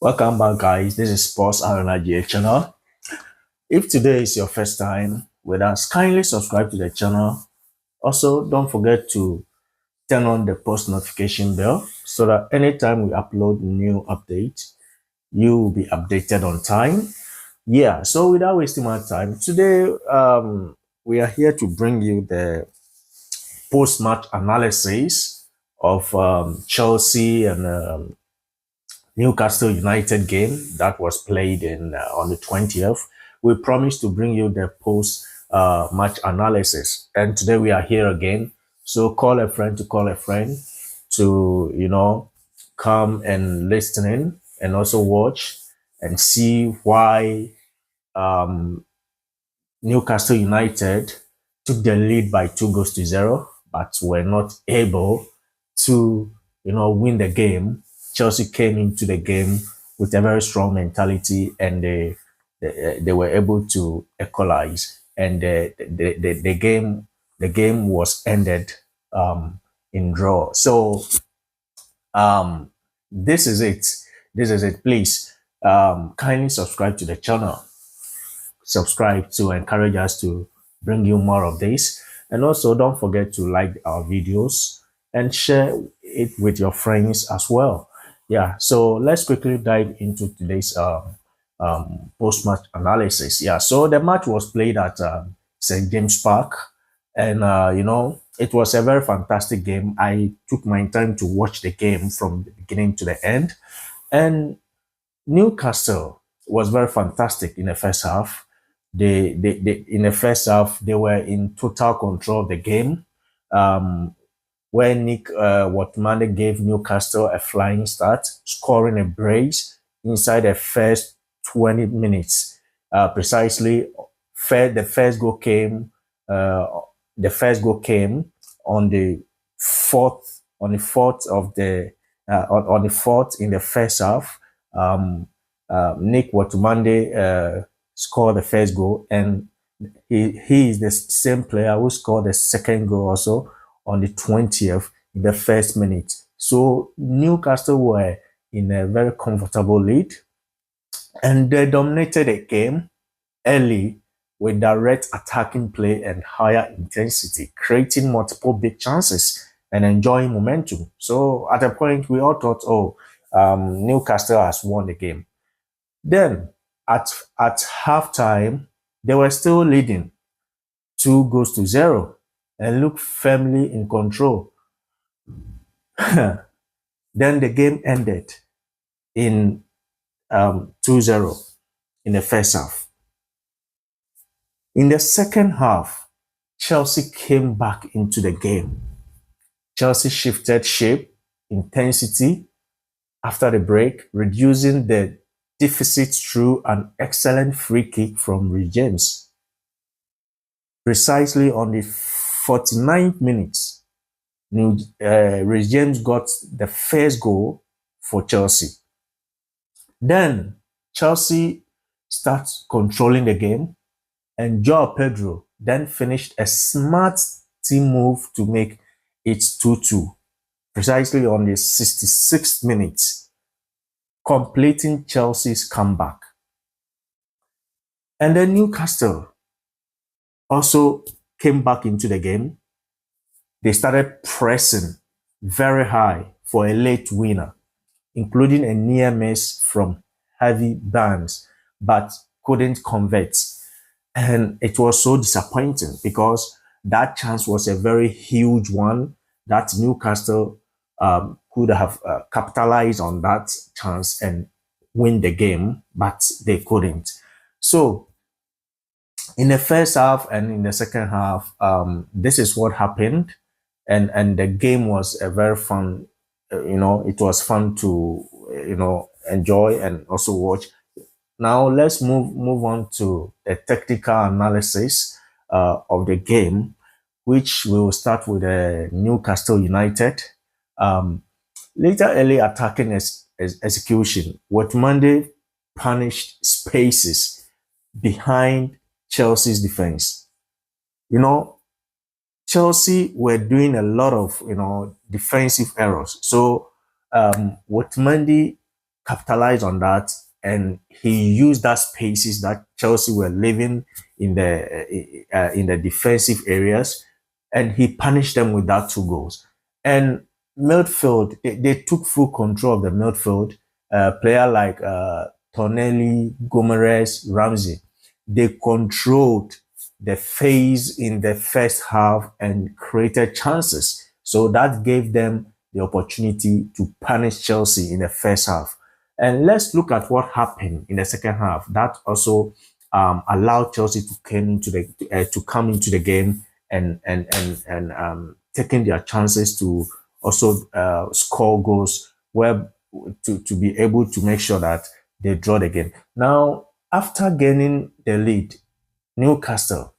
Welcome back, guys. This is sportsarenaghchannel. If today is your first time with us, kindly subscribe to the channel. Also, don't forget to turn on the post notification bell so that anytime we upload new updates, you will be updated on time. Yeah, so without wasting my time, today we are here to bring you the post-match analysis of Chelsea and Newcastle United game that was played on the 20th. We promised to bring you the post match analysis, and today we are here again. So call a friend to call a friend to come and listen in and also watch and see why Newcastle United took the lead by 2 goals to 0, but were not able to win the game. Chelsea came into the game with a very strong mentality, and they were able to equalize, and the game was ended in draw. So this is it. This is it. Please kindly subscribe to the channel. Subscribe to encourage us to bring you more of this, and also don't forget to like our videos and share it with your friends as well. Yeah, so let's quickly dive into today's post-match analysis. Yeah, so the match was played at St. James Park, and it was a very fantastic game. I took my time to watch the game from the beginning to the end, and Newcastle was very fantastic in the first half. In the first half, they were in total control of the game. Where Nick Watmande gave Newcastle a flying start, scoring a brace inside the first 20 minutes. Precisely, the first goal came. The first goal came on the fourth in the first half. Nick Watmande scored the first goal, and he is the same player who scored the second goal also on the 20th in the first minute. So Newcastle were in a very comfortable lead, and they dominated the game early with direct attacking play and higher intensity, creating multiple big chances and enjoying momentum. So at a point, we all thought, Newcastle has won the game. Then at halftime, they were still leading 2 goals to 0 and looked firmly in control. Then the game ended in 2-0 in the first half. In the second half, Chelsea came back into the game. Chelsea shifted shape, intensity after the break, reducing the deficit through an excellent free kick from Reece James. Precisely on the 49th minute, Reece James got the first goal for Chelsea. Then Chelsea starts controlling the game, and João Pedro then finished a smart team move to make it 2-2, precisely on the 66th minute, completing Chelsea's comeback. And then Newcastle also came back into the game. They started pressing very high for a late winner, including a near miss from Harvey Barnes, but couldn't convert. And it was so disappointing because that chance was a very huge one that Newcastle could have capitalized on that chance and win the game, but they couldn't. So in the first half and in the second half, this is what happened, and the game was a very fun. It was fun to enjoy and also watch. Now let's move on to the technical analysis of the game, which we will start with Newcastle United. Later early attacking execution, Watmande punished spaces behind Chelsea's defense. Chelsea were doing a lot of defensive errors. So Watmande capitalized on that, and he used that spaces that Chelsea were leaving in the defensive areas, and he punished them with that 2 goals. And midfield, they took full control of the midfield. Player like Tonelli, Gomes, Ramsey, they controlled the phase in the first half and created chances. So that gave them the opportunity to punish Chelsea in the first half. And let's look at what happened in the second half. That also allowed Chelsea to come into the game and taking their chances to also score goals, where to be able to make sure that they draw the game. Now, after gaining the lead, Newcastle,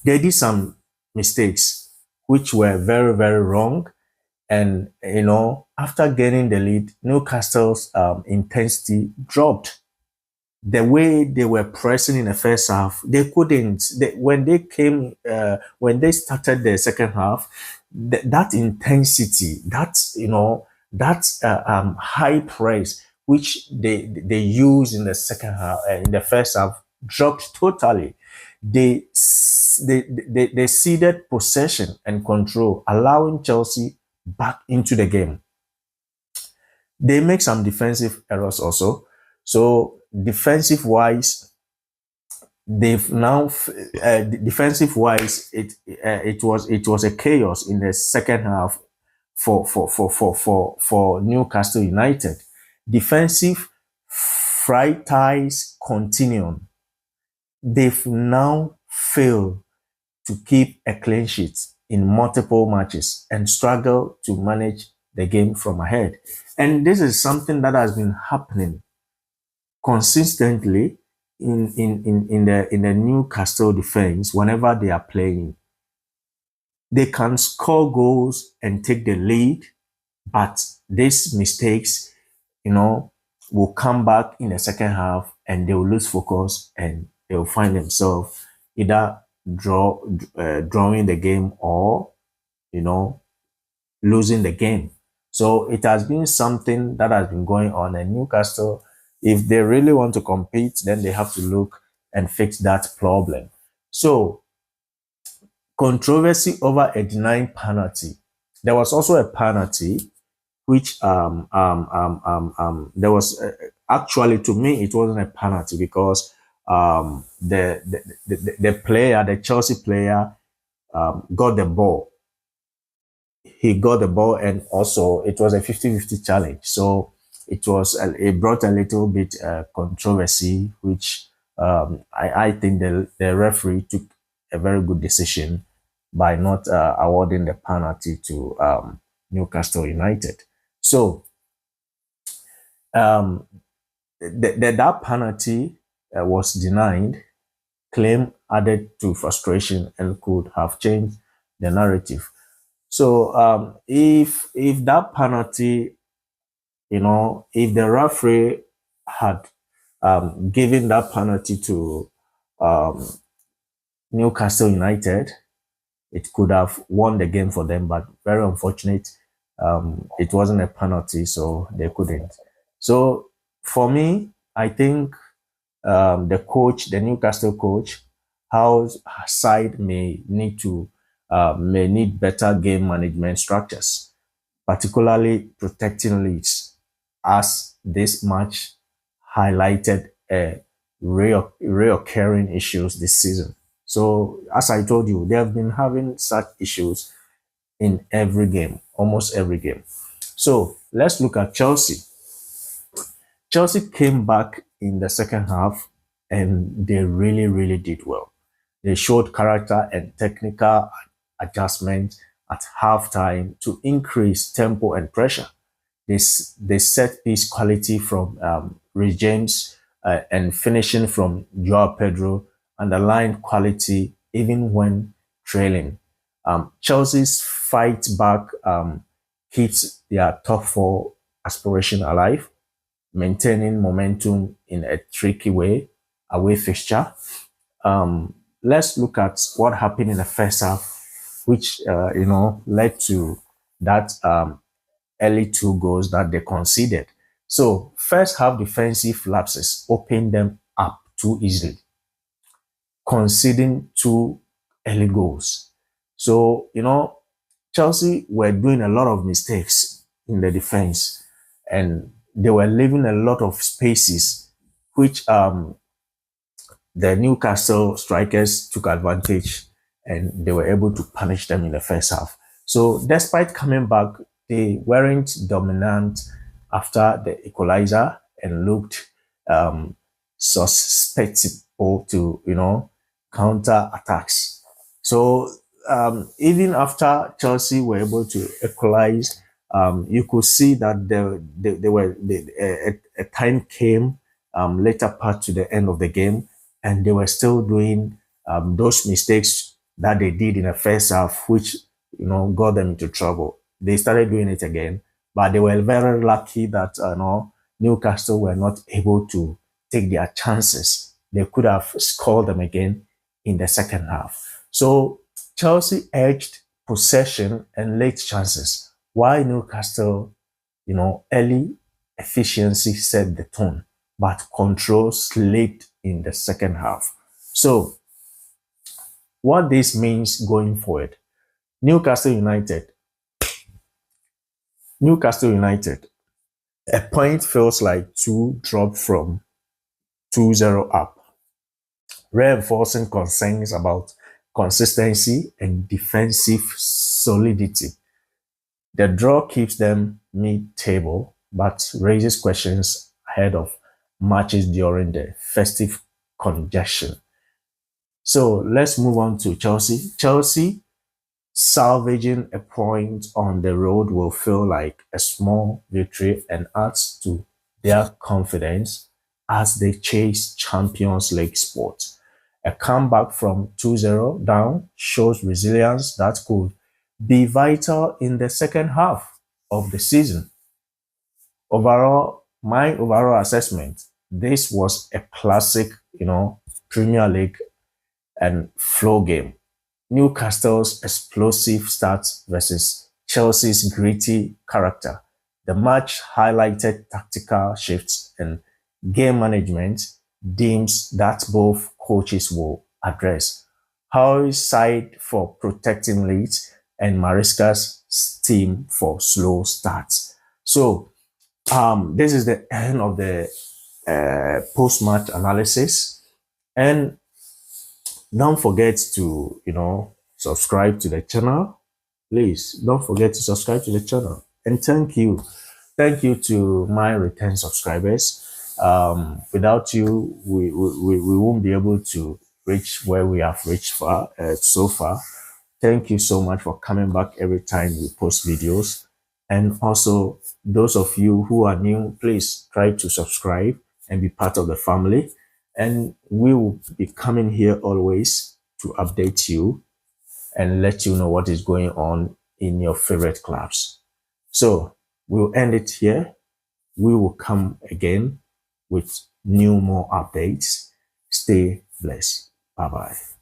they did some mistakes which were very, very wrong. And, after gaining the lead, Newcastle's intensity dropped. The way they were pressing in the first half, they couldn't. When they started the second half, that intensity, that high press which they used in the second half, in the first half, dropped totally. They ceded possession and control, allowing Chelsea back into the game. They make some defensive errors also. So defensive wise, they've now defensive wise, it was a chaos in the second half for Newcastle United. Defensive franchise continuum. They've now failed to keep a clean sheet in multiple matches and struggle to manage the game from ahead. And this is something that has been happening consistently in the Newcastle defense whenever they are playing. They can score goals and take the lead, but these mistakes, will come back in the second half and they will lose focus and they will find themselves either drawing the game or, losing the game. So it has been something that has been going on. And Newcastle, if they really want to compete, then they have to look and fix that problem. So, controversy over a denied penalty. There was also a penalty, which there was actually, to me, it wasn't a penalty because the player, the Chelsea player, got the ball. He got the ball, and also it was a 50-50 challenge. So it brought a little bit controversy, which I think the referee took a very good decision by not awarding the penalty to Newcastle United. So that penalty was denied, claim added to frustration and could have changed the narrative. So if that penalty, if the referee had given that penalty to Newcastle United, it could have won the game for them, but very unfortunate. It wasn't a penalty, so they couldn't. So for me, I think the Newcastle coach, Howe's side may need better game management structures, particularly protecting leads, as this match highlighted reoccurring issues this season. So, as I told you, they have been having such issues in every game, almost every game. So, let's look at Chelsea. Chelsea came back in the second half and they really, really did well. They showed character and technical adjustment at halftime to increase tempo and pressure. They set piece quality from Reece James and finishing from Joao Pedro underlined quality even when trailing. Chelsea's fight back keeps their top 4 aspiration alive, maintaining momentum in a tricky away fixture. Let's look at what happened in the first half, which led to that early 2 goals that they conceded. So first half defensive lapses opened them up too easily, conceding 2 early goals. So, Chelsea were doing a lot of mistakes in the defense, and they were leaving a lot of spaces, which the Newcastle strikers took advantage, and they were able to punish them in the first half. So despite coming back, they weren't dominant after the equalizer and looked susceptible to, counter attacks. So even after Chelsea were able to equalize, you could see that a time came later part to the end of the game, and they were still doing those mistakes that they did in the first half, which got them into trouble. They started doing it again, but they were very lucky that Newcastle were not able to take their chances. They could have scored them again in the second half. So Chelsea edged possession and late chances, while Newcastle, early efficiency set the tone, but control slipped in the second half. So what this means going forward, Newcastle United, a point feels like 2 dropped from 2-0 up, reinforcing concerns about consistency and defensive solidity. The draw keeps them mid-table, but raises questions ahead of matches during the festive congestion. So let's move on to Chelsea. Chelsea salvaging a point on the road will feel like a small victory and adds to their confidence as they chase Champions League spots. A comeback from 2-0 down shows resilience that could be vital in the second half of the season. My overall assessment, this was a classic, Premier League and flow game. Newcastle's explosive start versus Chelsea's gritty character. The match highlighted tactical shifts and game management themes that both coaches will address. Howe's side for protecting leads and Maresca's team for slow starts. So this is the end of the post-match analysis, and don't forget to subscribe to the channel. Please don't forget to subscribe to the channel, and thank you to my return subscribers. Without you, we won't be able to reach where we have reached so far. Thank you so much for coming back every time we post videos. And also, those of you who are new, please try to subscribe and be part of the family. And we will be coming here always to update you and let you know what is going on in your favorite clubs. So we'll end it here. We will come again with more updates. Stay blessed. Bye-bye.